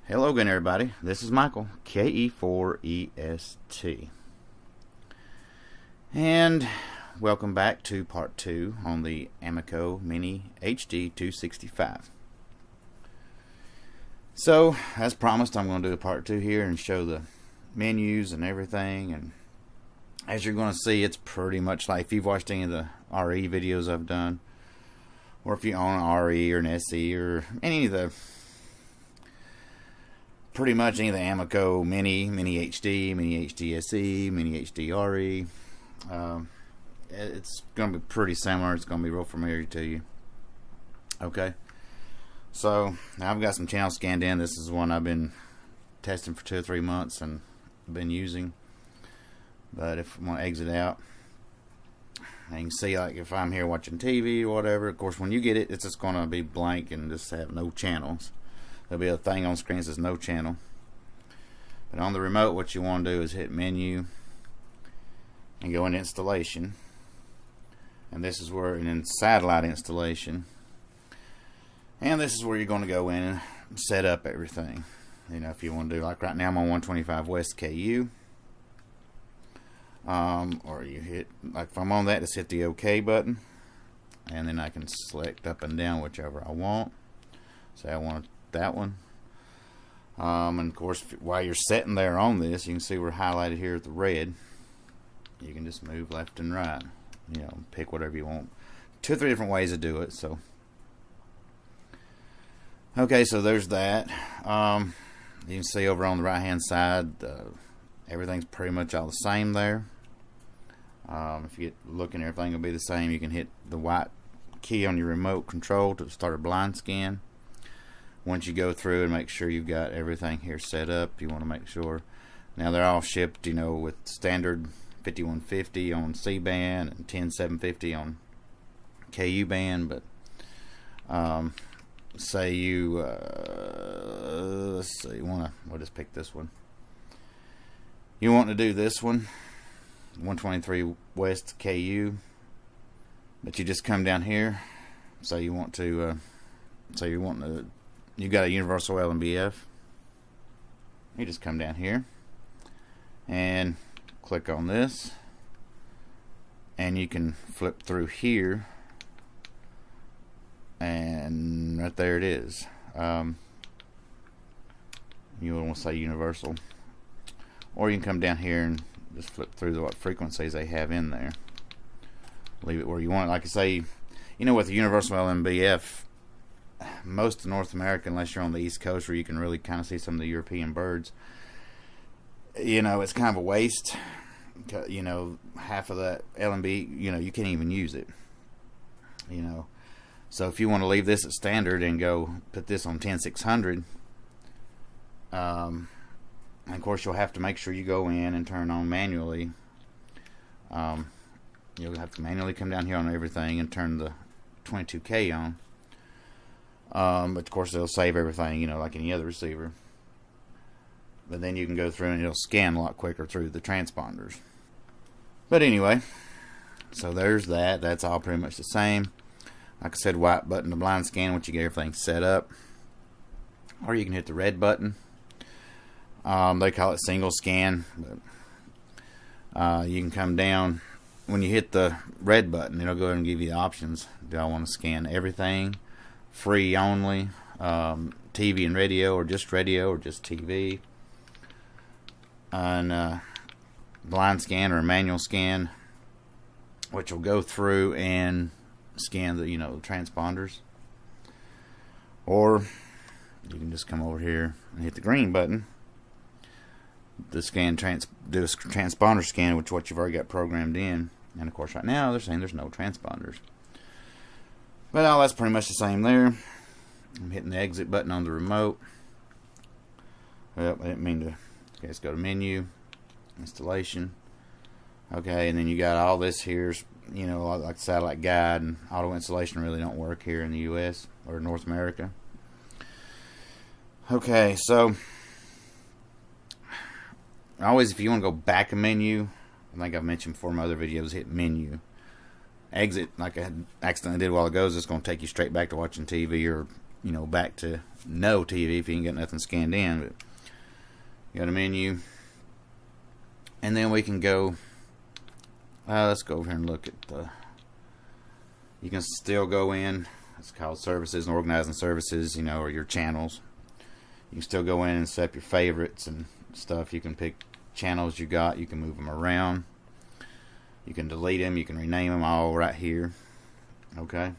Hello again, everybody. This is Michael, KE4EST. And welcome back to part 2 on the Amiko Mini HD265. So, as promised, I'm going to do a part 2 here and show the menus and everything. And as you're going to see, it's pretty much like if you've watched any of the RE videos I've done, or if you own an RE or an SE or any of the pretty much any of the Amiko Mini HD, Mini HD SE, Mini HD RE. It's going to be pretty similar. It's going to be real familiar to you. Okay. So, now I've got some channels scanned in. This is one I've been testing for 2 or 3 months and been using. But if I want to exit out, and you can see, like, if I'm here watching TV or whatever, of course, when you get it, it's just going to be blank and just have no channels. There'll be a thing on screen that says no channel. But on the remote, what you want to do is hit menu and go into installation. And this is where, and then satellite installation. And this is where you're going to go in and set up everything. You know, if you want to do, like right now I'm on 125 West KU. Or you hit, like if I'm on that, just hit the OK button. And then I can select up and down whichever I want. Say I want that one. And of course, while you're sitting there on this, you can see we're highlighted here with the red. You can just move left and right. You know, pick whatever you want. 2 or 3 different ways to do it. So, okay, so there's that. You can see over on the right hand side, everything's pretty much all the same there. If you get looking, everything will be the same. You can hit the white key on your remote control to start a blind scan. Once you go through and make sure you've got everything here set up, you want to make sure. Now they're all shipped, you know, with standard 5150 on C band and 10750 on KU band. But say you let's see, we'll just pick this one. You want to do this one, 123 West KU, but you just come down here. So you want to you got a universal LMBF. You just come down here and click on this, and you can flip through here, and right there it is. You want to say universal, or you can come down here and just flip through what frequencies they have in there. Leave it where you want it. Like I say, you know, with the universal LMBF, most of North America, unless you're on the East Coast where you can really kind of see some of the European birds, you know, it's kind of a waste. You know, half of that LMB, you know, you can't even use it. You know, so if you want to leave this at standard and go put this on 10600, and of course you'll have to make sure you go in and turn on manually. You'll have to manually come down here on everything and turn the 22K on. But of course they'll save everything, you know, like any other receiver. But then you can go through and it'll scan a lot quicker through the transponders. But anyway, so there's that. That's all pretty much the same. Like I said, white button to blind scan once you get everything set up. Or you can hit the red button. They call it single scan. But you can come down. When you hit the red button, it'll go ahead and give you the options. Do I want to scan everything? Free only, TV and radio, or just TV, and blind scan or manual scan, which will go through and scan the, you know, the transponders. Or you can just come over here and hit the green button. The scan do a transponder scan, which is what you've already got programmed in. And of course, right now they're saying there's no transponders. But all that's pretty much the same there. I'm hitting the exit button on the remote. Well, I didn't mean to. Okay, let's go to menu, installation. Okay, and then you got all this here, you know, like satellite guide and auto installation really don't work here in the US or North America. Okay, so always, if you want to go back a menu, I think I've mentioned before in my other videos, hit menu. Exit, like I accidentally did a while ago, is just going to take you straight back to watching TV, or, you know, back to no TV if you ain't got nothing scanned in. But you got a menu, and then we can go. Let's go over here and look at the. You can still go in. It's called services and organizing services, or your channels. You can still go in and set up your favorites and stuff. You can pick channels you got. You can move them around. You can delete them. You can rename them all right here. Okay.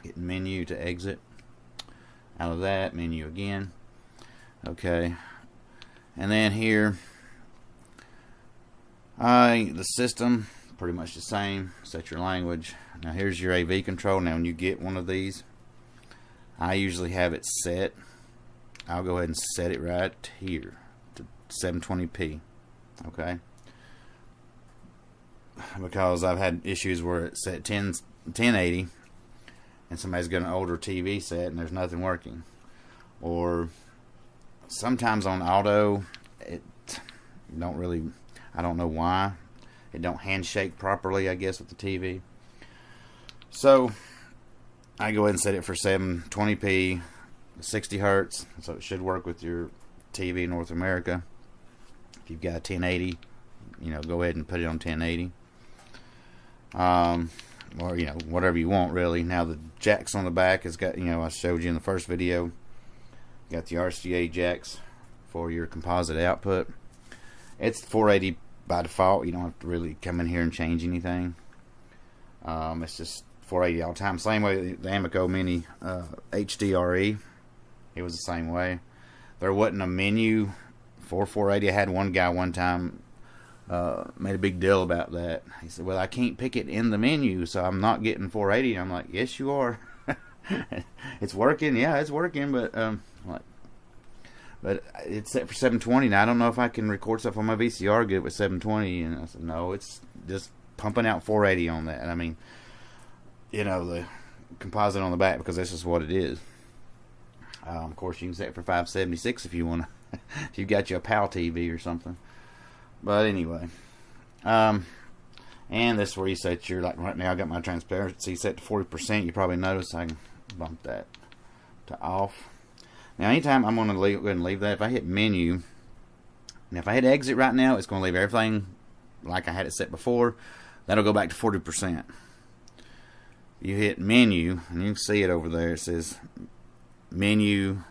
Hit menu to exit. Out of that, menu again. Okay. And then here, the system, pretty much the same. Set your language. Now here's your AV control. Now when you get one of these, I usually have it set. I'll go ahead and set it right here to 720p. Okay. Because I've had issues where it's set 1080 and somebody's got an older TV set and there's nothing working. Or sometimes on auto, it don't really, I don't know why. It don't handshake properly, I guess, with the TV. So I go ahead and set it for 720p, 60 hertz, so it should work with your TV in North America. If you've got 1080, go ahead and put it on 1080. Or whatever you want, really. Now the jacks on the back has got, I showed you in the first video, got the RCA Jacks for your composite output. It's 480 by default. You don't have to really come in here and change anything. It's just 480 all the time. Same way the Amiko Mini HD265, it was the same way. There wasn't a menu for 480. I had one guy one time made a big deal about that. He said, well, I can't pick it in the menu, so I'm not getting 480. And I'm like, yes, you are. It's working. Yeah, it's working, but but it's set for 720. Now I don't know if I can record stuff on my VCR good with 720. And I said, no, it's just pumping out 480 on that. And I mean, the composite on the back, because this is what it is. Of course, you can set it for 576 if you want to. If you've got your PAL TV or something. But anyway, and this is where you set your, like right now I got my transparency set to 40%. You probably notice I can bump that to off. Now anytime I'm going to go ahead and leave that, if I hit menu, and if I hit exit right now, it's going to leave everything like I had it set before. That'll go back to 40%. You hit menu, and you can see it over there. It says menu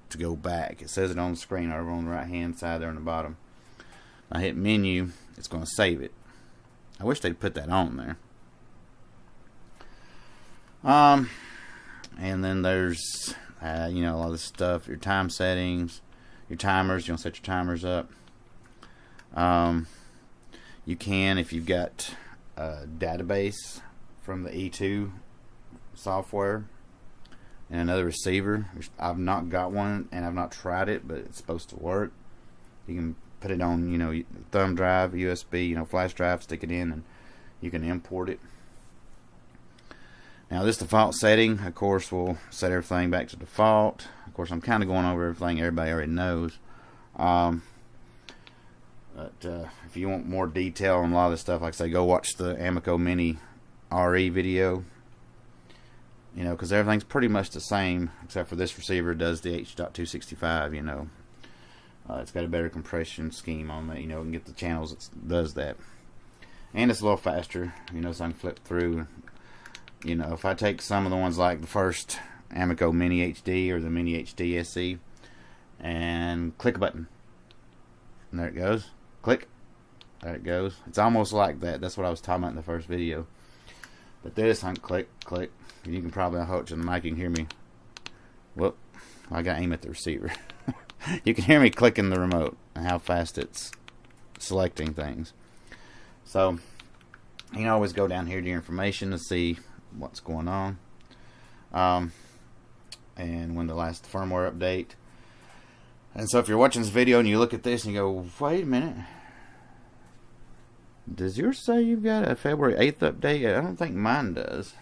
to go back. It says it on the screen over on the right hand side there on the bottom. I hit menu, it's going to save it. I wish they'd put that on there. And then there's a lot of the stuff, your time settings, your timers. You want to set your timers up. You can, if you've got a database from the E2 software and another receiver. I've not got one and I've not tried it, but it's supposed to work. You can put it on, thumb drive, USB, flash drive, stick it in, and you can import it. Now this default setting, of course, will set everything back to default. Of course, I'm kind of going over everything everybody already knows. But if you want more detail on a lot of this stuff, like I say, go watch the Amiko Mini RE video. Because everything's pretty much the same, except for this receiver does the H.265, it's got a better compression scheme on it, and get the channels that does that. And it's a little faster, so I can flip through. If I take some of the ones like the first Amiko Mini HD or the Mini HD SE and click a button, and there it goes. Click. There it goes. It's almost like that. That's what I was talking about in the first video. But this, I can click, click. You can probably, I'll hold you on the mic, you can hear me. Whoop. I got to aim at the receiver. You can hear me clicking the remote and how fast it's selecting things. So, you can always go down here to your information to see what's going on. And when the last firmware update. And so if you're watching this video and you look at this and you go, wait a minute. Does yours say you've got a February 8th update? I don't think mine does.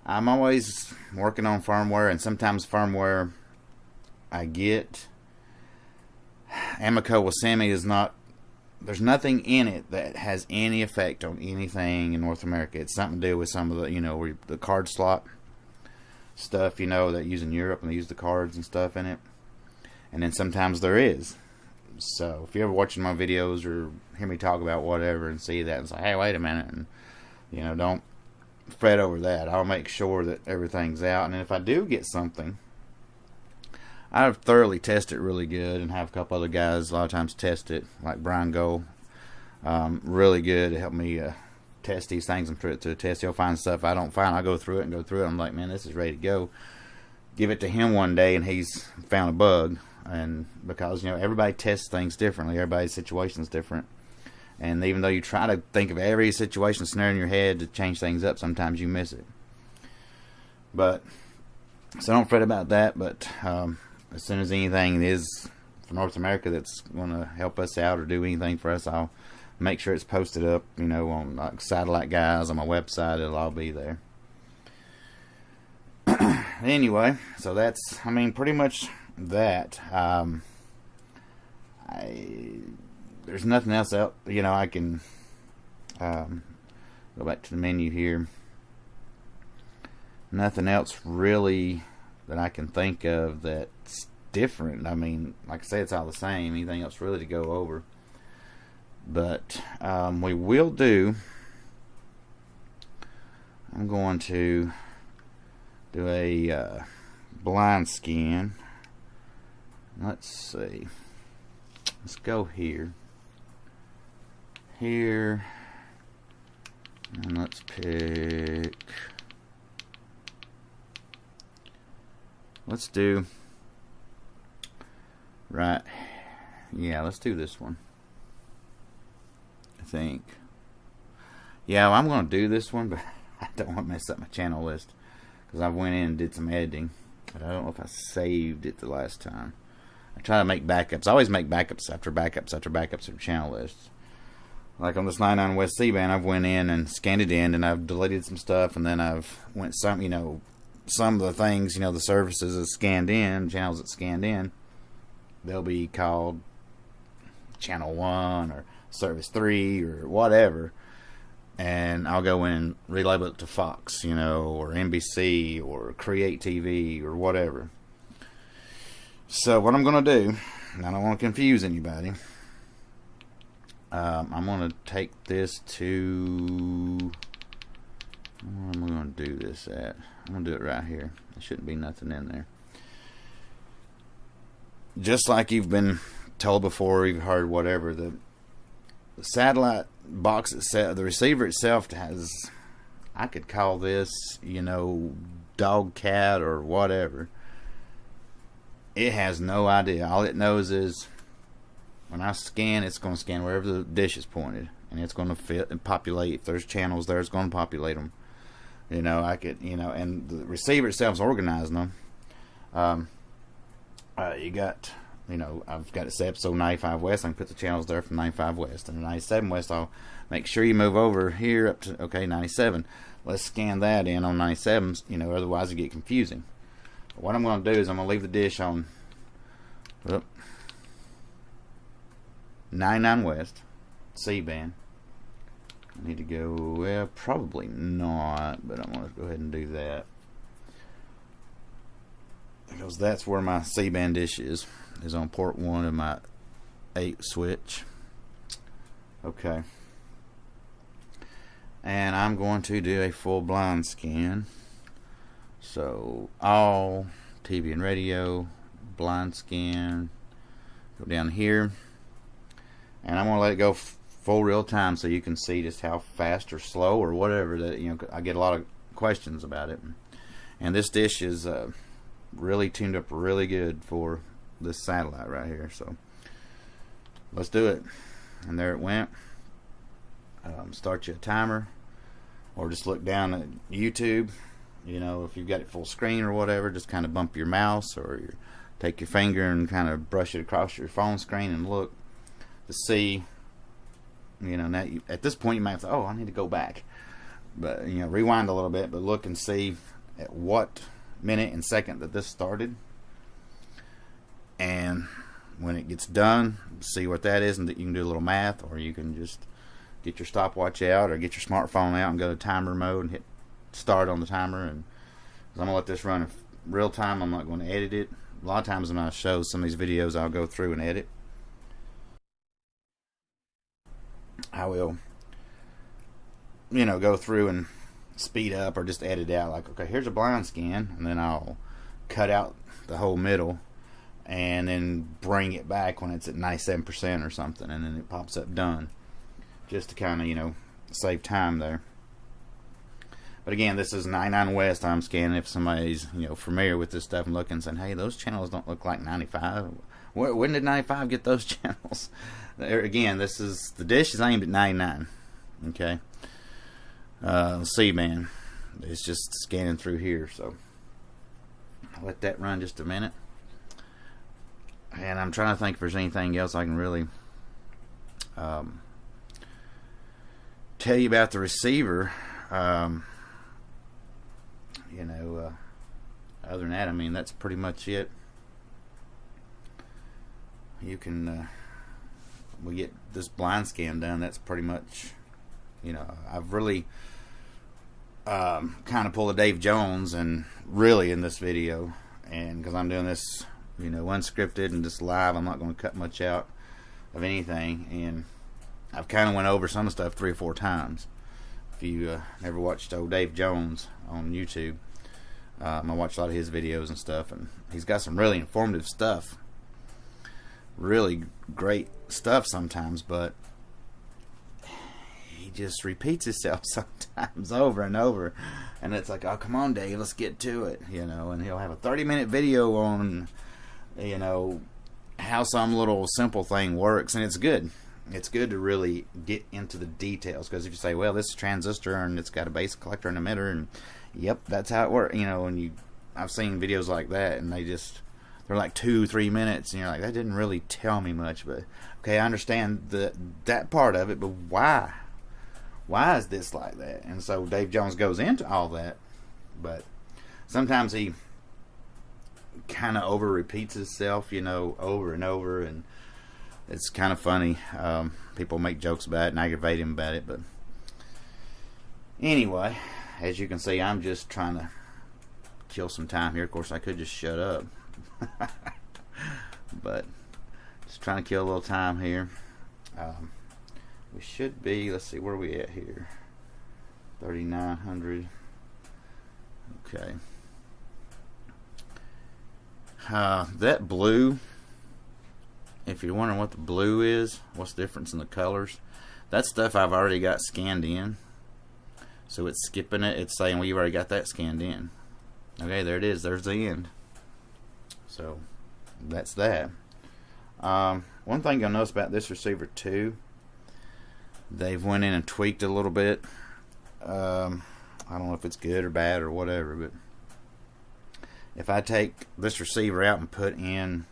I'm always working on firmware, and sometimes firmware I get, Amiko will send me is not, there's nothing in it that has any effect on anything in North America. It's something to do with some of the, where the card slot. stuff, you know, that use in Europe, and they use the cards and stuff in it. And then sometimes there is. So if you're ever watching my videos or hear me talk about whatever and see that and say, hey, wait a minute, and you know, don't fret over that. I'll make sure that everything's out. And if I do get something, I've thoroughly tested it really good, and have a couple other guys a lot of times test it, like Brian Gold, really good to help me test these things and put it to a test. He'll find stuff I don't find. I go through it. I'm like, man, this is ready to go. Give it to him one day, and he's found a bug. And because, you know, everybody tests things differently, everybody's situation is different, and even though you try to think of every situation scenario in your head to change things up, sometimes you miss it. But so don't fret about that. But as soon as anything is for North America that's going to help us out or do anything for us, I'll make sure it's posted up, you know, on like Satellite Guys on my website. It'll all be there. Anyway, so that's, I mean, pretty much that. There's nothing else out, you know. I can go back to the menu here. Nothing else really that I can think of that's different. I mean, like I say, it's all the same. Anything else really to go over? But we will do. I'm going to do a blind scan. Let's see. Let's go here. Here. And let's pick. Let's do. Right. Yeah, let's do this one. I think. Yeah, well, I'm going to do this one, but I don't want to mess up my channel list, because I went in and did some editing, but I don't know if I saved it the last time. I try to make backups. I always make backups after backups after backups of channel lists. Like on this 99 West C-band, I've went in and scanned it in, and I've deleted some stuff, and then I've went some, you know, some of the things, you know, the services that scanned in, channels that scanned in, they'll be called channel 1 or service 3 or whatever, and I'll go in and relabel it to Fox, you know, or NBC or Create TV or whatever. So what I'm going to do, and I don't want to confuse anybody, I'm going to take this to, where am I going to do this at? I'm going to do it right here. There shouldn't be nothing in there. Just like you've been told before, you've heard whatever, the satellite box itself, the receiver itself has, I could call this, you know, dog, cat, or whatever. It has no idea. All it knows is when I scan, it's going to scan wherever the dish is pointed, and it's going to fit and populate. If there's channels there, it's going to populate them. You know, I could, you know, and the receiver itself is organizing them. You got, you know, I've got it set up so 95 West, I can put the channels there from 95 West. And 97 West, I'll make sure you move over here up to, okay, 97. Let's scan that in on 97, you know, otherwise it get confusing. But what I'm going to do is I'm going to leave the dish on 99 West, C-band. I need to go, well, probably not, but I'm going to go ahead and do that, because that's where my C-band dish is on port 1 of my 8 switch. Okay. And I'm going to do a full blind scan. So all TV and radio, blind scan, go down here, and I'm going to let it go full real time so you can see just how fast or slow or whatever that, you know, I get a lot of questions about it. And this dish is really tuned up really good for this satellite right here. So let's do it. And there it went. Start you a timer, or just look down at YouTube. You know, if you've got it full screen or whatever, just kind of bump your mouse, or take your finger and kind of brush it across your phone screen and look to see. You know, now at this point you might say, oh, I need to go back, but you know, rewind a little bit, but look and see at what minute and second that this started, and when it gets done, see what that is, and you can do a little math, or you can just get your stopwatch out or get your smartphone out and go to timer mode and hit start on the timer and I'm going to let this run in real time. I'm not going to edit it. A lot of times when I show some of these videos, I'll go through and edit. I will, go through and speed up or just edit out. Like, okay, here's a blind scan, and then I'll cut out the whole middle and then bring it back when it's at 97% or something, and then it pops up done, just to kind of, save time there. But again, this is 99 West I'm scanning. If somebody's, familiar with this stuff and looking and saying, hey, those channels don't look like 95. When did 95 get those channels? There, again, the dish is aimed at 99. Okay. C-band. It's just scanning through here, so I'll let that run just a minute. And I'm trying to think if there's anything else I can really tell you about the receiver. Other than that, I mean, that's pretty much it. You can we get this blind scan done. That's pretty much, I've really kind of pulled a Dave Jones, and really in this video, and because I'm doing this, unscripted and just live, I'm not going to cut much out of anything, and I've kind of went over some of the stuff 3 or 4 times. If you never watched old Dave Jones on YouTube, I watch a lot of his videos and stuff, and he's got some really informative stuff, really great stuff sometimes, but he just repeats himself sometimes over and over, and it's like, oh, come on, Dave, let's get to it, and he'll have a 30-minute video on, how some little simple thing works, and it's good. It's good to really get into the details, because if you say, well, this is a transistor and it's got a base collector and emitter, and yep, that's how it works, and I've seen videos like that, and they're like 2-3 minutes, and you're like, that didn't really tell me much. But okay, I understand that part of it, but why is this like that? And so Dave Jones goes into all that, but sometimes he kind of over repeats himself, over and over, and it's kind of funny. People make jokes about it and aggravate him about it, but anyway, as you can see, I'm just trying to kill some time here. Of course, I could just shut up. But just trying to kill a little time here. We should be, let's see, where are we at here? 3900. Okay. That blue, if you're wondering what the blue is, what's the difference in the colors, that stuff I've already got scanned in. So it's skipping it. It's saying, well, you've already got that scanned in. Okay, there it is. There's the end. So that's that. One thing you'll notice about this receiver too, they've went in and tweaked a little bit. I don't know if it's good or bad or whatever, but if I take this receiver out and put in,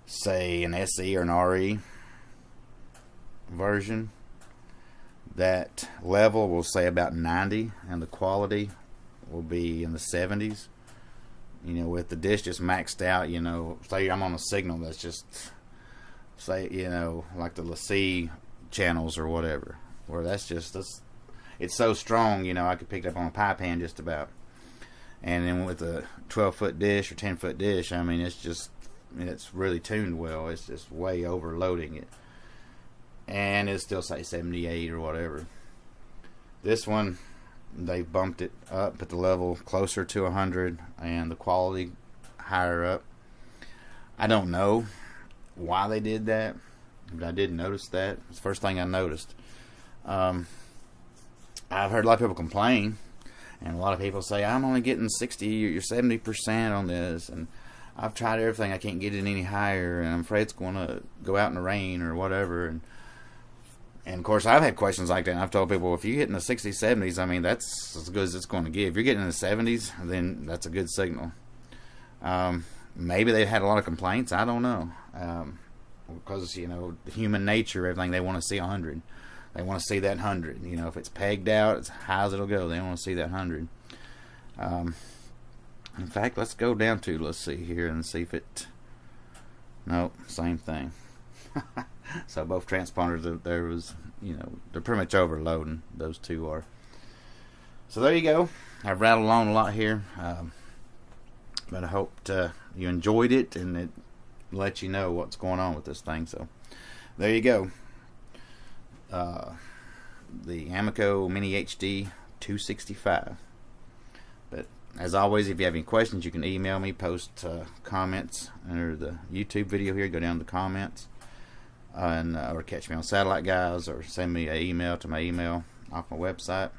say, an SE or an RE version, that level will say about 90, and the quality will be in the 70s. With the dish just maxed out, say I'm on a signal that's just, say, like the Rca channels or whatever, where it's so strong, I could pick it up on a pie pan just about. And then with a 12-foot dish or 10-foot dish, I mean, it's really tuned well. It's just way overloading it. And it'll still say 78 or whatever. This one, they bumped it up at the level closer to 100 and the quality higher up. I don't know why they did that, but I did notice that. It's the first thing I noticed. I've heard a lot of people complain, and a lot of people say, I'm only getting 60 or 70% on this, and I've tried everything, I can't get it any higher, and I'm afraid it's going to go out in the rain or whatever. And of course, I've had questions like that, and I've told people, well, if you get in the 60s, 70s, I mean, that's as good as it's going to get. If you're getting in the 70s, then that's a good signal. Maybe they've had a lot of complaints, I don't know. Because, human nature, everything, they want to see 100. They want to see that 100. If it's pegged out, as high as it'll go, they want to see that 100. In fact, let's go down to, let's see here and see if it, nope, same thing. So both transponders, there was, they're pretty much overloading. Those two are. So there you go. I've rattled on a lot here, but I hope you enjoyed it and it let you know what's going on with this thing. So there you go. The Amiko Mini HD265. But as always, if you have any questions, you can email me, post comments under the YouTube video here. Go down to the comments, and or catch me on Satellite Guys, or send me an email to my email off my website,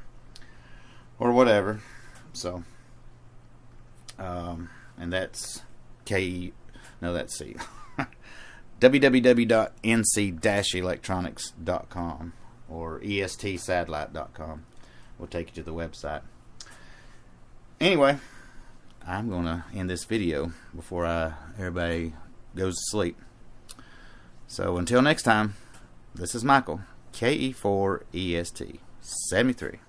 or whatever. So, and that's that's C. www.nc-electronics.com or estsatellite.com will take you to the website. Anyway, I'm gonna end this video before everybody goes to sleep. So until next time, this is Michael, KE4EST 73.